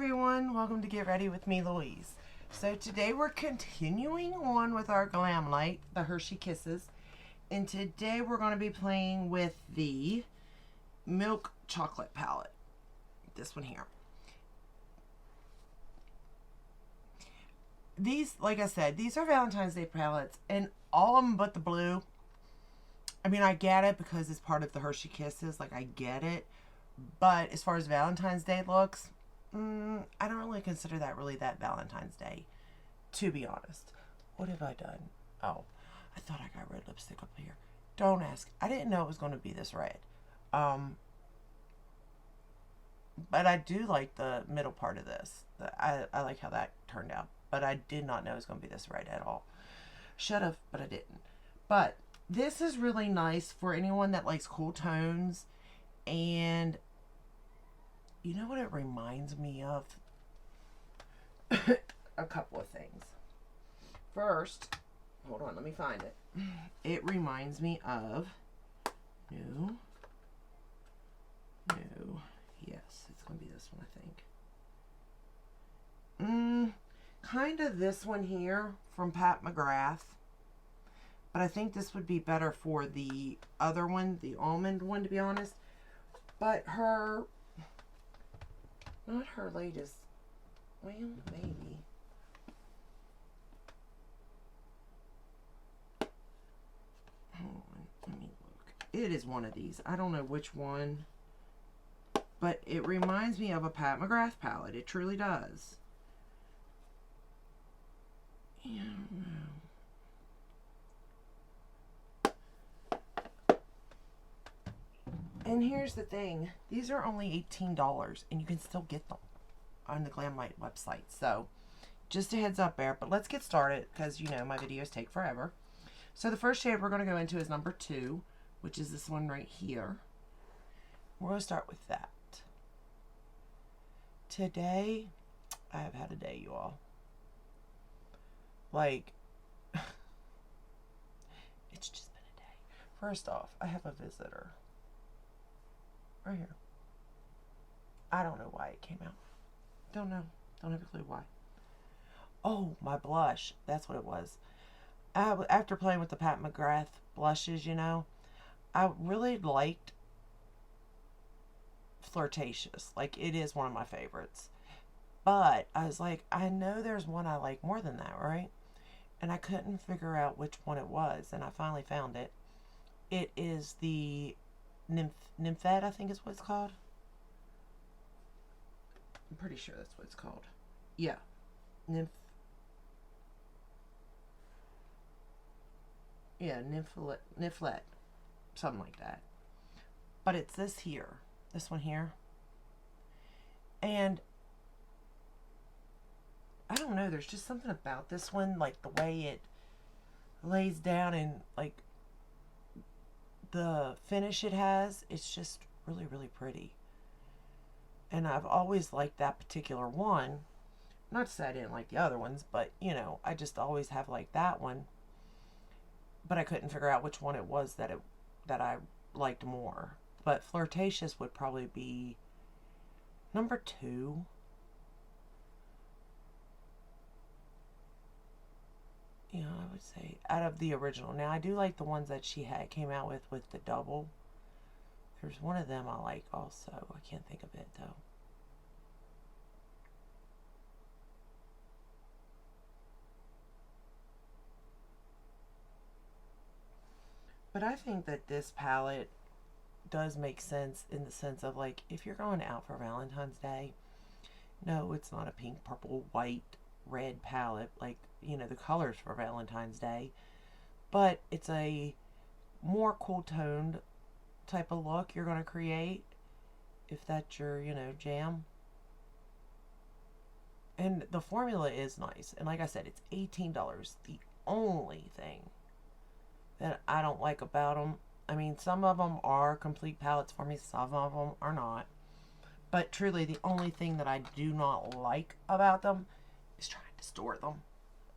everyone, welcome to Get Ready with me, Louise. So today we're continuing on with our Glamlite, the Hershey Kisses. And today we're going to be playing with the milk chocolate palette. This one here. These, like I said, these are Valentine's Day palettes, and all of them but the blue. I mean, I get it because it's part of the Hershey Kisses, like I get it. But as far as Valentine's Day looks, I don't really consider that really that Valentine's Day, to be honest. What have I done? Oh, I thought I got red lipstick up here. Don't ask. I didn't know it was going to be this red. But I do like the middle part of this. I like how that turned out. But I did not know it was going to be this red at all. Should have, but I didn't. But this is really nice for anyone that likes cool tones. And you know what it reminds me of? A couple of things. First, hold on, let me find it. It reminds me of new. Yes, it's going to be this one, I think. Kind of this one here from Pat McGrath. But I think this would be better for the other one, the almond one, to be honest. But her, not her latest, well, maybe. Hold on, let me look. It is one of these. I don't know which one, but it reminds me of a Pat McGrath palette. It truly does. Yeah, I don't know. And here's the thing, these are only $18 and you can still get them on the Glamlite website. So just a heads up there, but let's get started because you know my videos take forever. So the first shade we're going to go into is number 2, which is this one right here. We're going to start with that. Today, I have had a day, you all. Like, it's just been a day. First off, I have a visitor. Right here. I don't know why it came out. Don't know. Don't have a clue why. Oh, my blush. That's what it was. After playing with the Pat McGrath blushes, you know, I really liked Flirtatious. Like, it is one of my favorites. But I was like, I know there's one I like more than that, right? And I couldn't figure out which one it was. And I finally found it. It is the Nymphette, I think is what it's called. I'm pretty sure that's what it's called. Yeah. Nymphette. Something like that. But it's this here. This one here. And I don't know, there's just something about this one, like the way it lays down and like the finish it has, it's just really, really pretty. And I've always liked that particular one. Not to say I didn't like the other ones, but, you know, I just always have liked that one. But I couldn't figure out which one it was that I liked more. But Flirtatious would probably be number 2. You know, I would say out of the original. Now, I do like the ones that she came out with the double. There's one of them I like also. I can't think of it, though. But I think that this palette does make sense in the sense of, like, if you're going out for Valentine's Day, no, it's not a pink, purple, white, red palette, like, you know, the colors for Valentine's Day, but it's a more cool toned type of look you're going to create if that's your, you know, jam. And the formula is nice, and like I said, it's $18. The only thing that I don't like about them, I mean, some of them are complete palettes for me, some of them are not, but truly the only thing that I do not like about them is trying to store them.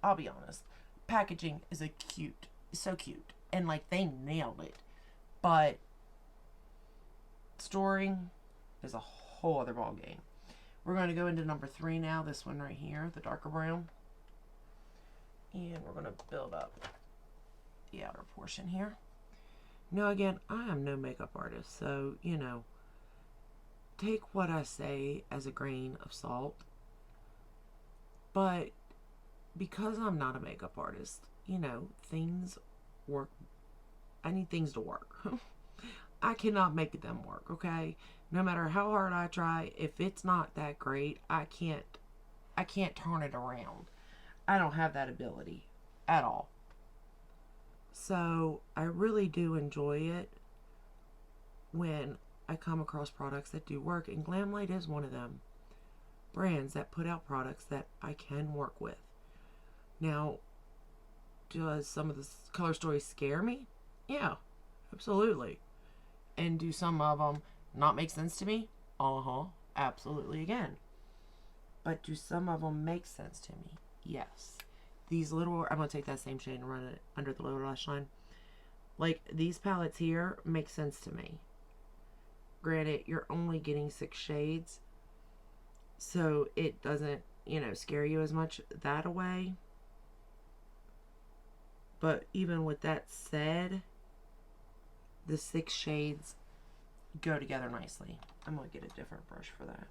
I'll be honest. Packaging is so cute. And like they nailed it. But storing is a whole other ball game. We're going to go into number 3 now. This one right here, the darker brown. And we're going to build up the outer portion here. Now, again, I am no makeup artist, so, you know, take what I say as a grain of salt. But because I'm not a makeup artist, you know, things work. I need things to work. I cannot make them work, okay? No matter how hard I try, if it's not that great, I can't turn it around. I don't have that ability at all. So I really do enjoy it when I come across products that do work, and Glamlite is one of them brands that put out products that I can work with. Now, does some of the color stories scare me? Yeah, absolutely. And do some of them not make sense to me? Absolutely again. But do some of them make sense to me? Yes. These little, I'm going to take that same shade and run it under the lower lash line. Like, these palettes here make sense to me. Granted, you're only getting 6 shades, so it doesn't, you know, scare you as much that away. But even with that said, the 6 shades go together nicely. I'm going to get a different brush for that.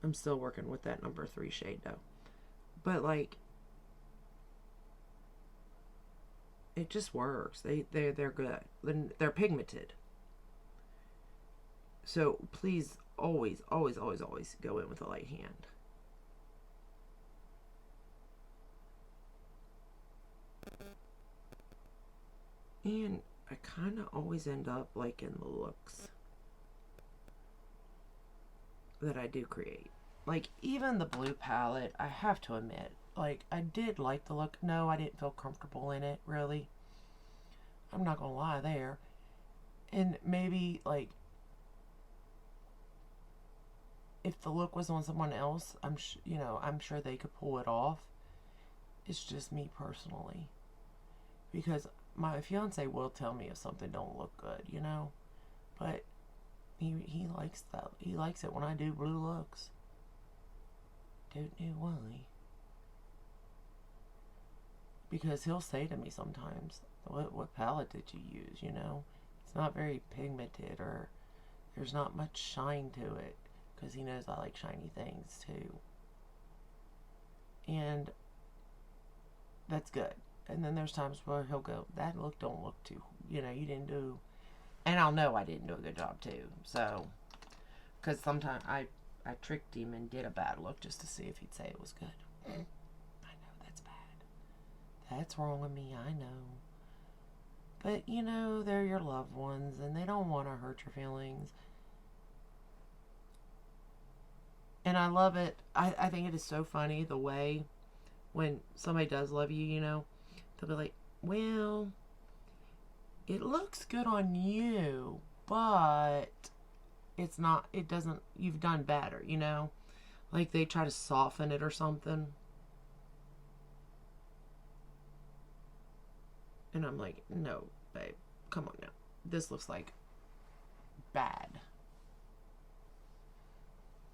I'm still working with that number 3 shade though. But like, it just works. They're good. They're pigmented. So please always go in with a light hand. And I kind of always end up liking the looks that I do create. Like, even the blue palette, I have to admit, like, I did like the look. No, I didn't feel comfortable in it, really. I'm not gonna lie there. And maybe, like, if the look was on someone else, I'm sure they could pull it off. It's just me personally. Because my fiance will tell me if something don't look good, you know? But he likes that. He likes it when I do blue looks. Don't know why. Because he'll say to me sometimes, what palette did you use, you know? It's not very pigmented, or there's not much shine to it. Because he knows I like shiny things too. And that's good. And then there's times where he'll go, that look don't look too, you know, you didn't do, and I'll know I didn't do a good job too. So, because sometimes I tricked him and did a bad look just to see if he'd say it was good. I know, that's bad. That's wrong with me, I know. But, you know, they're your loved ones, and they don't want to hurt your feelings. And I love it. I think it is so funny the way when somebody does love you, you know, they'll be like, well, it looks good on you, but it's not, it doesn't, you've done better, you know? Like they try to soften it or something. And I'm like, no, babe, come on now. This looks like bad.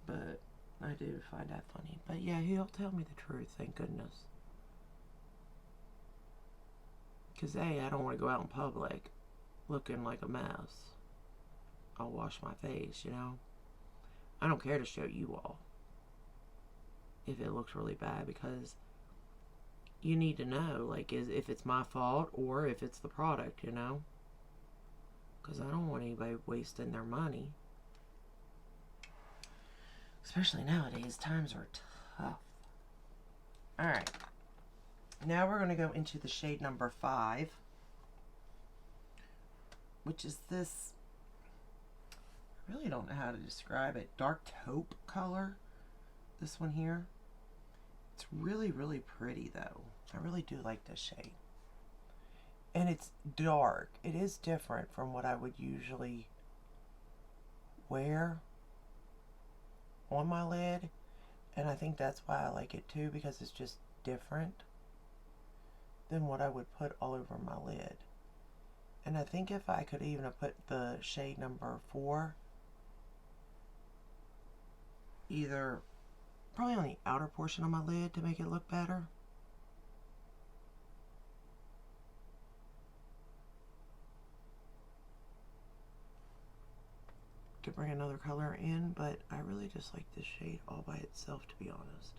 But I do find that funny. But yeah, he'll tell me the truth, thank goodness. Because A, I don't want to go out in public looking like a mess. I'll wash my face, you know. I don't care to show you all if it looks really bad, because you need to know, like, if it's my fault or if it's the product, you know. Because I don't want anybody wasting their money. Especially nowadays, times are tough. Alright. Now we're going to go into the shade number 5. Which is this, I really don't know how to describe it, dark taupe color. This one here. It's really, really pretty though. I really do like this shade. And it's dark. It is different from what I would usually wear on my lid, and I think that's why I like it too, because it's just different than what I would put all over my lid. And I think if I could even have put the shade number 4 either probably on the outer portion of my lid to make it look better. To bring another color in, but I really just like this shade all by itself, to be honest,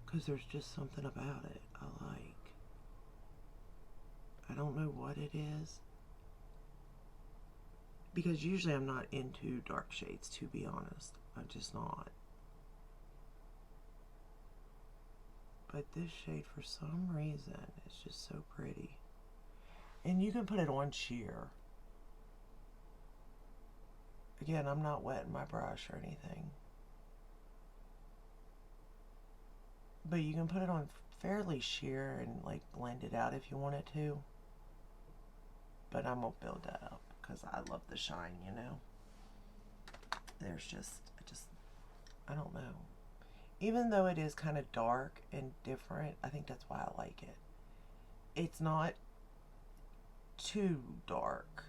because there's just something about it I like. I don't know what it is, because usually I'm not into dark shades, to be honest. I'm just not. But this shade, for some reason, is just so pretty. And you can put it on sheer. Again, I'm not wetting my brush or anything. But you can put it on fairly sheer and like blend it out if you wanted to. But I'm gonna build that up because I love the shine, you know. There's just, I don't know. Even though it is kind of dark and different, I think that's why I like it. It's not too dark,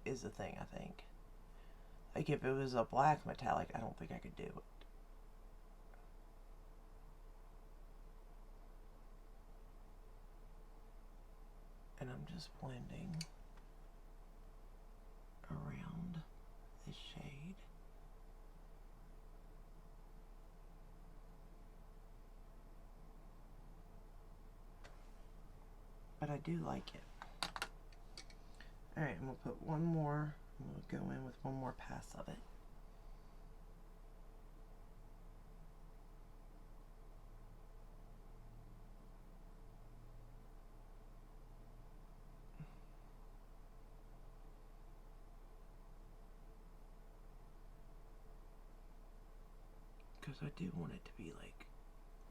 is the thing, I think. Like if it was a black metallic, I don't think I could do it. And I'm just blending around this shade. But I do like it. Alright, I'm going to put one more. I'm going to go in with one more pass of it. Because I do want it to be like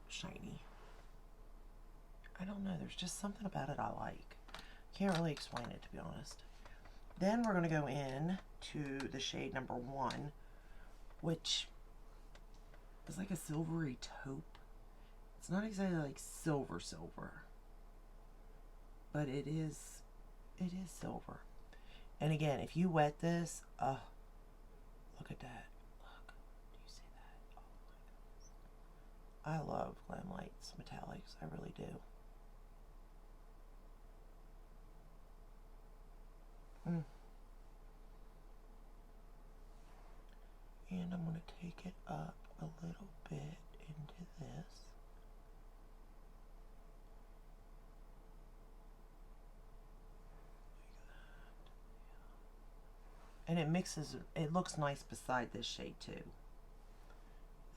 shiny. I don't know, there's just something about it I like. Can't really explain it, to be honest. Then we're going to go in to the shade number 1, which is like a silvery taupe. It's not exactly like silver, but it is silver. And again, if you wet this, look at that. Look, do you see that? Oh my goodness. I love Glamlite's metallics, I really do. And I'm going to take it up a little bit into this. And it mixes, it looks nice beside this shade too.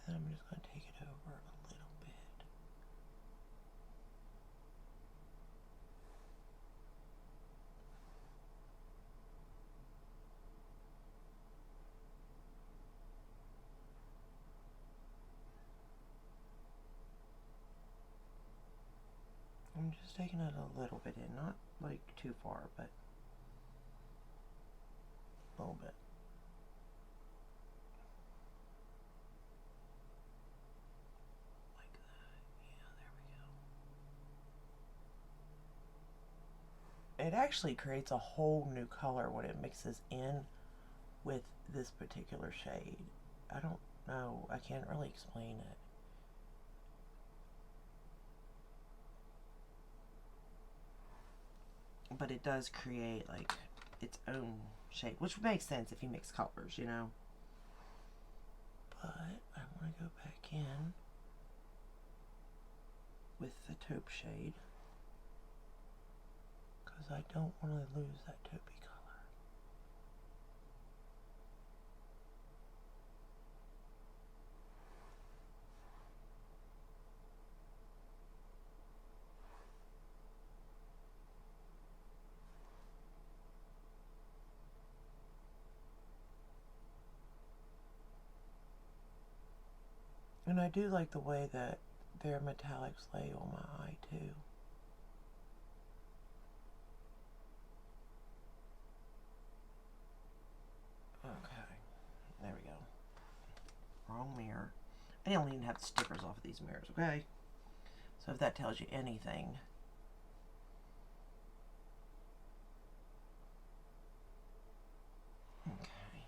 And I'm just going to take it over a little bit. I'm just taking it a little bit in, not like too far, but a little bit. Like that. Yeah, there we go. It actually creates a whole new color when it mixes in with this particular shade. I don't know. I can't really explain it. But it does create like its own shade, which makes sense if you mix colors, you know. But I want to go back in with the taupe shade because I don't want to lose that taupey color. And I do like the way that their metallics lay on my eye too. Okay, there we go. Wrong mirror. I don't even have the stickers off of these mirrors, okay? So if that tells you anything. Okay.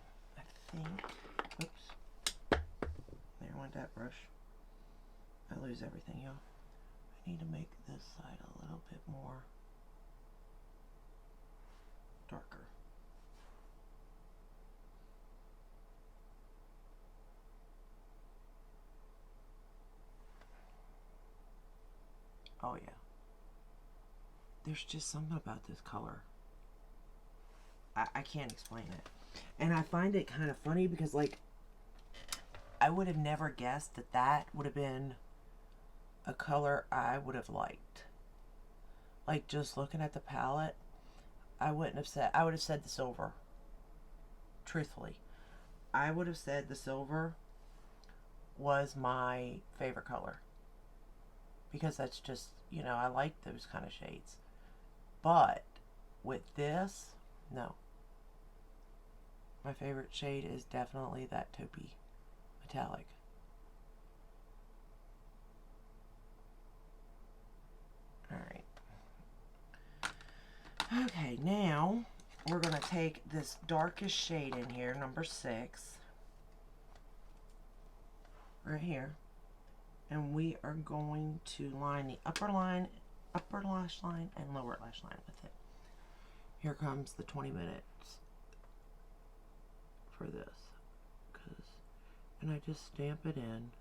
lose everything, y'all. I need to make this side a little bit more darker. Oh yeah. There's just something about this color. I can't explain it. And I find it kind of funny because, like, I would have never guessed that that would have been a color I would have liked. Like, just looking at the palette, I wouldn't have said, I would have said the silver. Truthfully. I would have said the silver was my favorite color. Because that's just, you know, I like those kind of shades. But with this, no. My favorite shade is definitely that taupey metallic. Alright. Okay, now we're going to take this darkest shade in here, number 6. Right here. And we are going to line the upper lash line, and lower lash line with it. Here comes the 20 minutes for this. And I just stamp it in.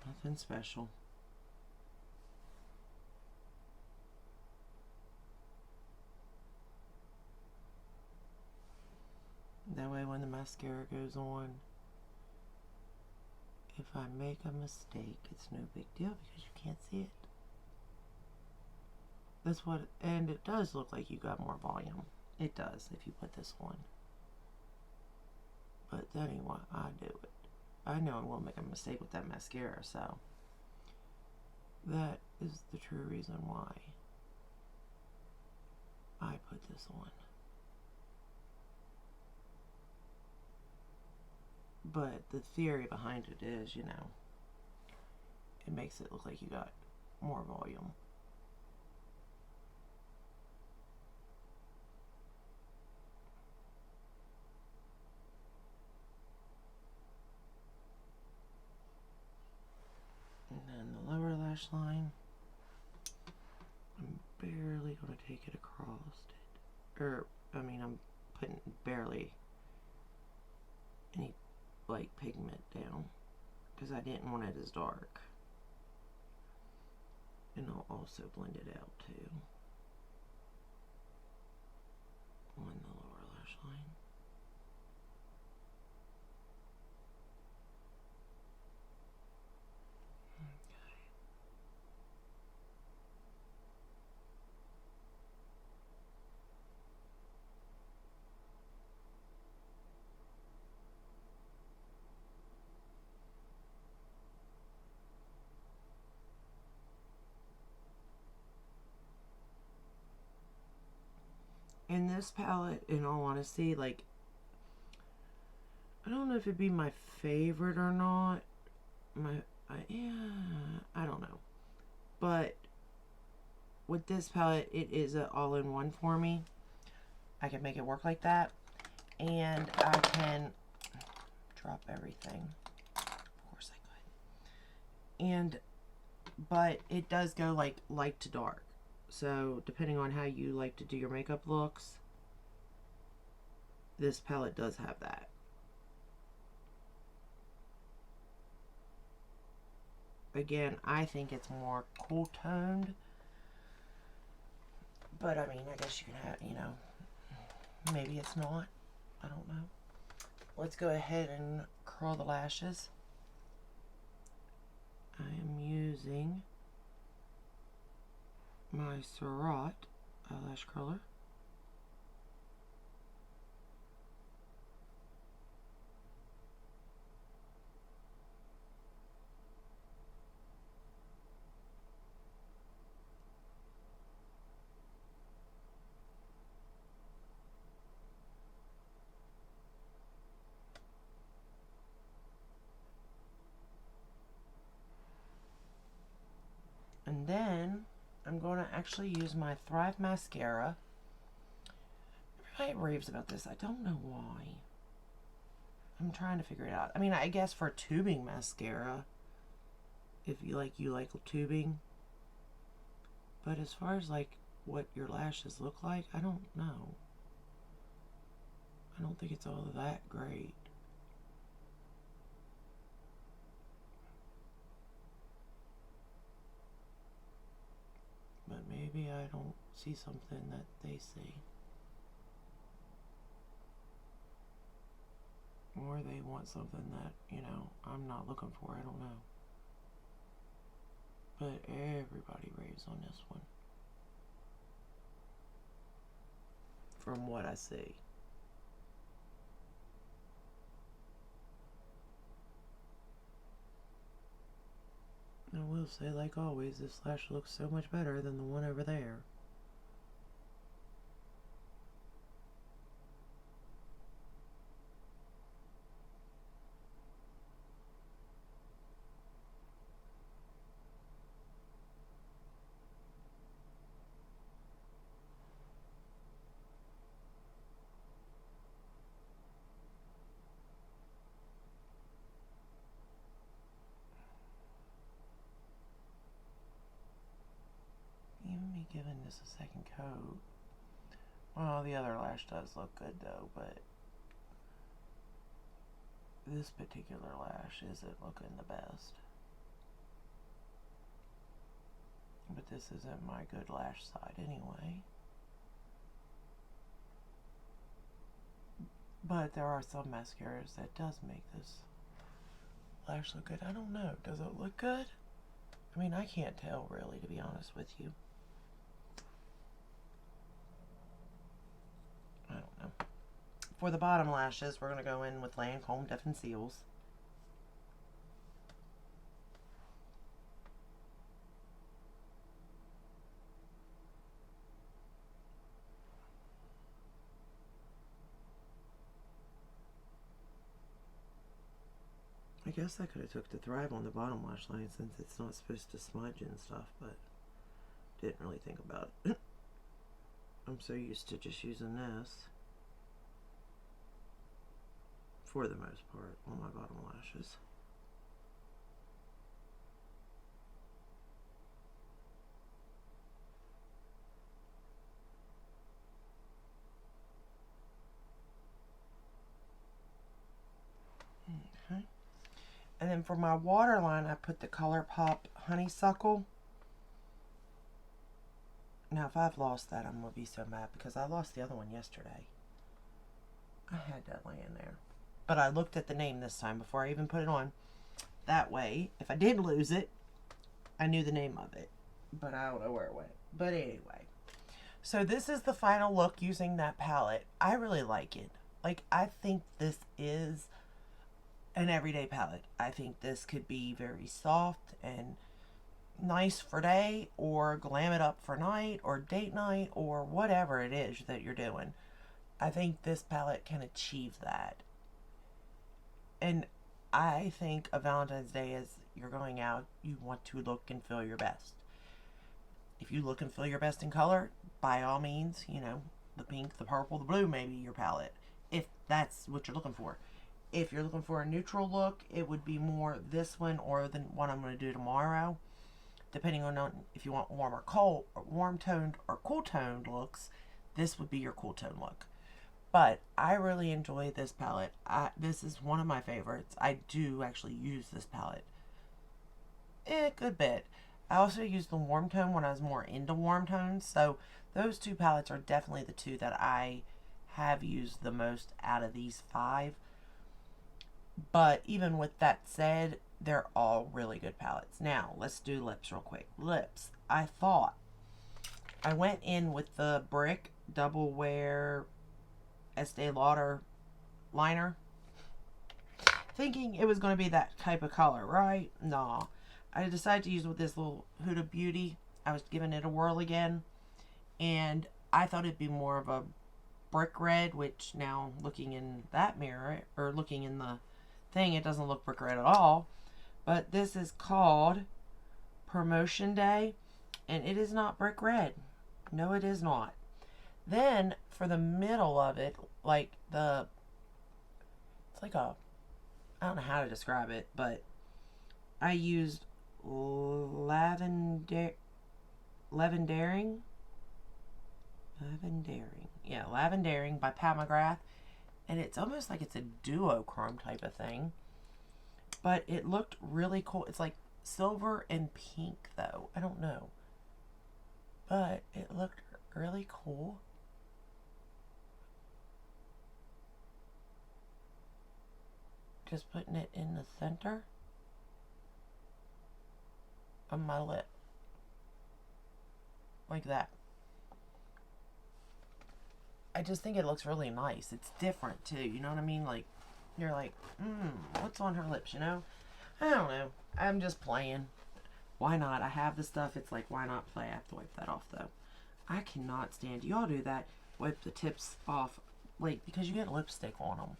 Nothing special. That way when the mascara goes on, if I make a mistake, it's no big deal because you can't see it. That's what, and it does look like you got more volume. It does if you put this on. But that ain't why I do it. I know I won't make a mistake with that mascara, so that is the true reason why I put this on. But the theory behind it is, you know, it makes it look like you got more volume. And then the lower lash line, I'm barely going to take it across it. Or, I mean, I'm putting barely any like pigment down because I didn't want it as dark. And I'll also blend it out too on the lower lash line. In this palette, in all honesty, like, I don't know if it'd be my favorite or not. Yeah, I don't know. But with this palette, it is an all-in-one for me. I can make it work like that. And I can drop everything. Of course I could. But it does go like light to dark. So depending on how you like to do your makeup looks, this palette does have that. Again, I think it's more cool toned. But I mean, I guess you can have, you know, maybe it's not. I don't know. Let's go ahead and curl the lashes. I am using my Surratt eyelash curler. And then I'm going to actually use my Thrive mascara. Everybody raves about this. I don't know why. I'm trying to figure it out. I mean, I guess for tubing mascara, if you like tubing. But as far as like what your lashes look like, I don't know. I don't think it's all that great. But maybe I don't see something that they see. Or they want something that, you know, I'm not looking for. I don't know. But everybody raves on this one. From what I see. I will say, like always, this lash looks so much better than the one over there. Even me giving this a second coat. Well, the other lash does look good though, but this particular lash isn't looking the best. But this isn't my good lash side anyway. But there are some mascaras that does make this lash look good. I don't know. Does it look good? I mean, I can't tell really, to be honest with you. I don't know. For the bottom lashes, we're going to go in with Lancome Def and Seals. I guess I could have took the Thrive on the bottom lash line since it's not supposed to smudge and stuff, but didn't really think about it. I'm so used to just using this for the most part on my bottom lashes. Okay. And then for my waterline, I put the ColourPop Honeysuckle. Now, if I've lost that, I'm going to be so mad because I lost the other one yesterday. I had that laying there. But I looked at the name this time before I even put it on. That way, if I did lose it, I knew the name of it. But I don't know where it went. But anyway. So this is the final look using that palette. I really like it. Like, I think this is an everyday palette. I think this could be very soft and nice for day, or glam it up for night, or date night, or whatever it is that you're doing. I think this palette can achieve that. And I think a Valentine's Day, as you're going out, you want to look and feel your best. If you look and feel your best in color, by all means, you know, the pink, the purple, the blue may be your palette, if that's what you're looking for. If you're looking for a neutral look, it would be more this one or the one I'm going to do tomorrow. Depending on if you want warm or cold, or warm toned or cool toned looks, this would be your cool tone look. But I really enjoy this palette. This is one of my favorites. I do actually use this palette a good bit. I also used the warm tone when I was more into warm tones. So those two palettes are definitely the two that I have used the most out of these 5. But even with that said, they're all really good palettes. Now, let's do lips real quick. Lips. I went in with the Brick Double Wear Estee Lauder liner, thinking it was going to be that type of color, right? Nah. I decided to use with this little Huda Beauty. I was giving it a whirl again, and I thought it'd be more of a brick red, which now looking in that mirror, or looking in the thing, it doesn't look brick red at all. But this is called Promotion Day, and it is not brick red. No, it is not. Then for the middle of it, like it's like a, I don't know how to describe it, but I used Lavendering. Lavendering. Yeah, Lavendering by Pat McGrath. And it's almost like it's a duochrome type of thing. But it looked really cool. It's like silver and pink, though. I don't know. But it looked really cool. Just putting it in the center of my lip. Like that. I just think it looks really nice. It's different, too. You know what I mean? Like, you're like, what's on her lips, you know? I don't know. I'm just playing. Why not? I have the stuff. It's like, why not play? I have to wipe that off, though. I cannot stand. Y'all do that. Wipe the tips off. Like, because you get lipstick on them.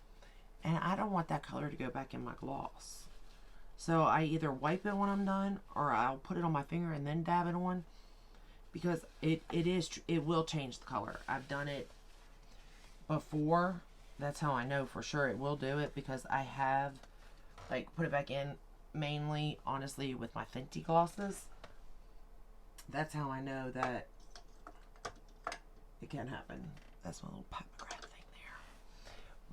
And I don't want that color to go back in my gloss. So I either wipe it when I'm done, or I'll put it on my finger and then dab it on. Because it will change the color. I've done it before. That's how I know for sure it will do it, because I have like put it back in mainly honestly with my Fenty glosses. That's how I know that it can happen. That's my little Pat McGrath thing there.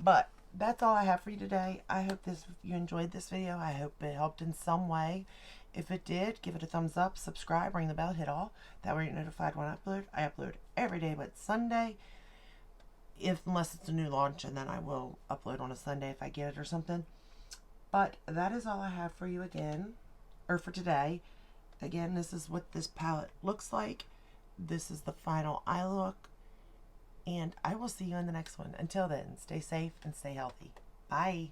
But that's all I have for you today. I hope you enjoyed this video. I hope it helped in some way. If it did, give it a thumbs up, subscribe, ring the bell, hit all. That way you're notified when I upload. I upload every day but Sunday. Unless it's a new launch, and then I will upload on a Sunday if I get it or something. But that is all I have for you again, or for today. Again, this is what this palette looks like. This is the final eye look. And I will see you in the next one. Until then, stay safe and stay healthy. Bye.